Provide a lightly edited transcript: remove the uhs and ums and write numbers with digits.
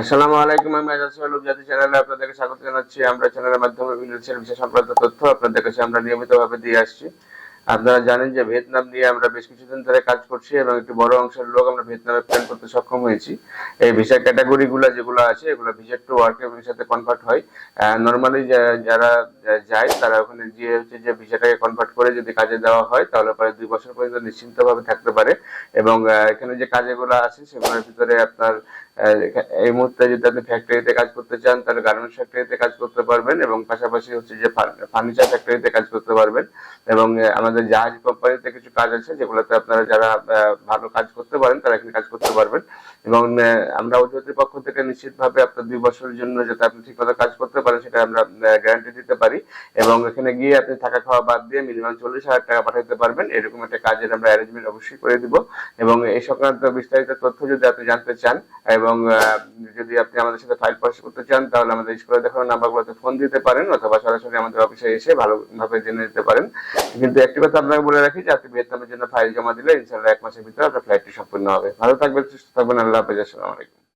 আসসালামু আলাইকুম। আমি আজাদ সোহেল জাতি চ্যানেলে আপনাদেরকে স্বাগত জানাচ্ছি। আমরা চ্যানেলের মাধ্যমে বিভিন্ন দেশের বিষয় সংক্রান্ত তথ্য আপনাদের কাছে আমরা নিয়মিতভাবে দিয়ে আসছি। আপনারা জানেন যে ভিয়েতনাম নিয়ে আমরা বেশ কিছুদিন ধরে কাজ করছি এবং একটি বড় অংশের লোক আমরা ভিয়েতনামে প্ল্যান করতে সক্ষম হয়েছি। এই ভিসা ক্যাটাগরি গুলা যেগুলো আছে এগুলো ভিজিট টু ওয়ার্ক এর সাথে কনভার্ট হয়। নর্মালি যারা যায় তারা ওখানে গিয়ে হচ্ছে যে ভিসাটাকে কনভার্ট করে যদি কাজে দেওয়া হয় তাহলে প্রায় 2 বছর পর্যন্ত নিশ্চিন্তভাবে থাকতে পারে। এবং এখানে যে কাজগুলো আছে সেগুলোর ভিতরে আপনার এই মুহূর্তে যদি আপনি ফ্যাক্টরিতে কাজ করতে চান তাহলে গার্মেন্টস ফ্যাক্টরিতে কাজ করতে পারবেন এবং পাশাপাশি হচ্ছে যে ফার্নিচার ফ্যাক্টরিতে কাজ করতে পারবেন। এবং আমাদের জাহাজ কোম্পানিতে কিছু কাজ আছে যেগুলোতে আপনারা যারা ভালো কাজ করতে পারেন তারা এখানে কাজ করতে পারবেন। এবং আমরা ওদের পক্ষ থেকে নিশ্চিতভাবে আপনার 2 বছরের জন্য যাতে আপনি ঠিকমতো কাজ করতে পারেন সেটা আমরা গ্যারান্টি দিতে পারি। এবং এখানে গিয়ে আপনি থাকা খাওয়া বাদ দিয়ে মিনিমাম 40,000 টাকা পাঠাতে পারবেন, এরকম একটা কাজের আমরা অ্যারেঞ্জমেন্ট অবশ্যই করে দিব। এবং এই সংক্রান্ত বিস্তারিত তথ্য যদি আপনি জানতে চান এবং যদি আপনি আমাদের সাথে ফাইল প্রসেস করতে চান তাহলে আমাদের স্ক্রিনে দেখানো নাম্বারগুলোতে ফোন দিতে পারেন অথবা সরাসরি আমাদের অফিসে এসে ভালোভাবে জেনে নিতে পারেন। কিন্তু একটি কথা আপনাকে বলে রাখি যে আপনি ভিয়েতনামের জন্য ফাইল জমা দিলে ইনশাআল্লাহ 1 মাসের ভিতরে আপনার ফ্লাইটটি সম্পূর্ণ হবে। ভালো থাকবেন, সুস্থ থাকবেন। আল্লাহ হাফেজ। আসসালামু আলাইকুম।